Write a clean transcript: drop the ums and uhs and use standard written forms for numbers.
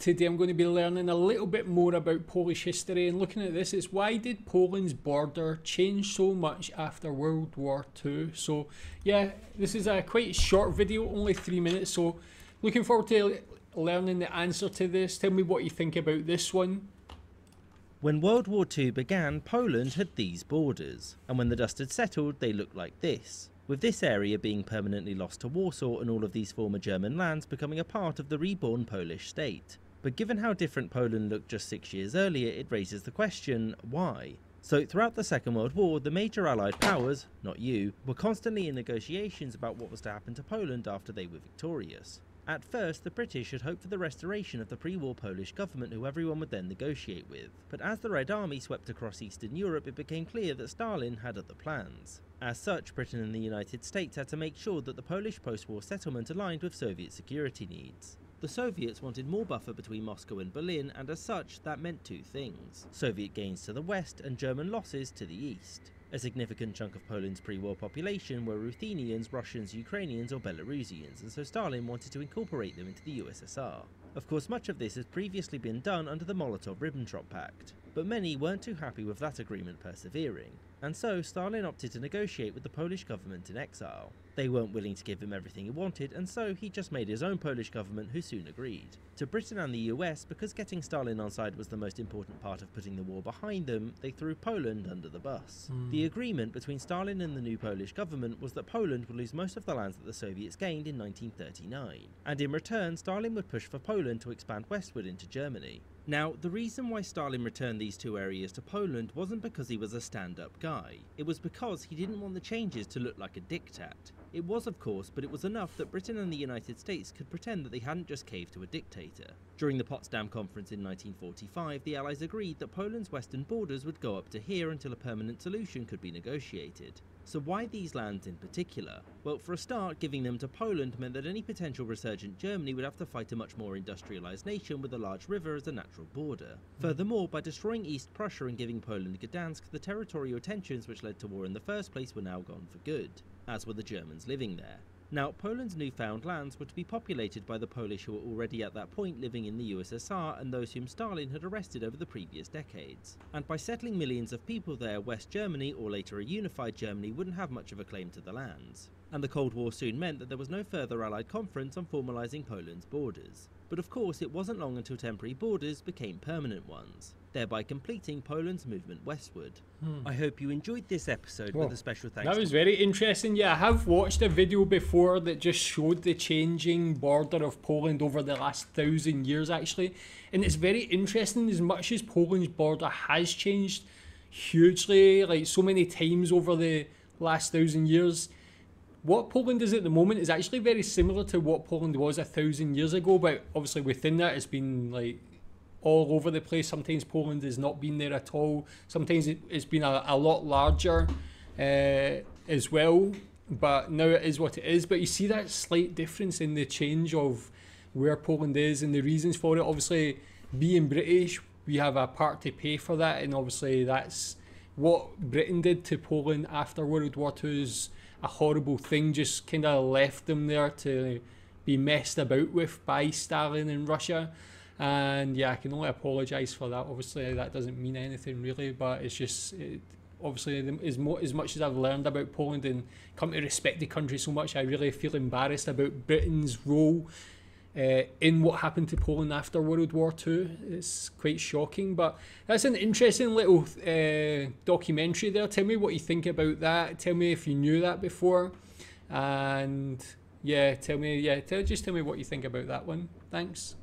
Today I'm going to be learning a little bit more about Polish history, and looking at this, it's why did Poland's border change so much after World War II? So yeah, this is a quite short video, only 3 minutes, so looking forward to learning the answer to this. Tell me what you think about this one. When World War II began, Poland had these borders, and when the dust had settled, they looked like this, with this area being permanently lost to Warsaw and all of these former German lands becoming a part of the reborn Polish state. But given how different Poland looked just 6 years earlier, it raises the question, why? So throughout the Second World War, the major Allied powers, not you, were constantly in negotiations about what was to happen to Poland after they were victorious. At first, the British had hoped for the restoration of the pre-war Polish government who everyone would then negotiate with. But as the Red Army swept across Eastern Europe, it became clear that Stalin had other plans. As such, Britain and the United States had to make sure that the Polish post-war settlement aligned with Soviet security needs. The Soviets wanted more buffer between Moscow and Berlin, and as such, that meant two things: Soviet gains to the west and German losses to the east. A significant chunk of Poland's pre-war population were Ruthenians, Russians, Ukrainians or Belarusians, and so Stalin wanted to incorporate them into the USSR. Of course, much of this has previously been done under the Molotov-Ribbentrop Pact, but many weren't too happy with that agreement persevering, and so Stalin opted to negotiate with the Polish government in exile. They weren't willing to give him everything he wanted, and so he just made his own Polish government, who soon agreed. To Britain and the US, because getting Stalin on side was the most important part of putting the war behind them, they threw Poland under the bus. The agreement between Stalin and the new Polish government was that Poland would lose most of the lands that the Soviets gained in 1939, and in return Stalin would push for Poland to expand westward into Germany. Now, the reason why Stalin returned these two areas to Poland wasn't because he was a stand-up guy. It was because he didn't want the changes to look like a diktat. It was, of course, but it was enough that Britain and the United States could pretend that they hadn't just caved to a dictator. During the Potsdam Conference in 1945, the Allies agreed that Poland's western borders would go up to here until a permanent solution could be negotiated. So why these lands in particular? Well, for a start, giving them to Poland meant that any potential resurgent Germany would have to fight a much more industrialised nation with a large river as a natural border. Furthermore, by destroying East Prussia and giving Poland Gdansk, the territorial tensions which led to war in the first place were now gone for good, as were the Germans living there. Now, Poland's newfound lands were to be populated by the Polish who were already at that point living in the USSR and those whom Stalin had arrested over the previous decades. And by settling millions of people there, West Germany, or later a unified Germany, wouldn't have much of a claim to the lands. And the Cold War soon meant that there was no further Allied conference on formalising Poland's borders. But of course, it wasn't long until temporary borders became permanent ones, thereby completing Poland's movement westward. I hope you enjoyed this episode with a special thanks. That was very interesting. Yeah, I have watched a video before that just showed the changing border of Poland over the last 1,000 years actually, and it's very interesting. As much as Poland's border has changed hugely, like so many times over the last 1,000 years, what Poland is at the moment is actually very similar to what Poland was 1,000 years ago, but obviously within that it's been like all over the place. Sometimes Poland has not been there at all. Sometimes it's been a lot larger as well, but now it is what it is. But you see that slight difference in the change of where Poland is and the reasons for it. Obviously, being British, we have a part to pay for that, and obviously that's what Britain did to Poland after World War II is a horrible thing, just kind of left them there to be messed about with by Stalin and Russia. And yeah, I can only apologise for that. Obviously that doesn't mean anything really, but it's just obviously as much as I've learned about Poland and come to respect the country so much, I really feel embarrassed about Britain's role in what happened to Poland after World War II. It's quite shocking, but that's an interesting little documentary there. Tell me what you think about that. Tell me if you knew that before, and yeah, just tell me what you think about that one. Thanks.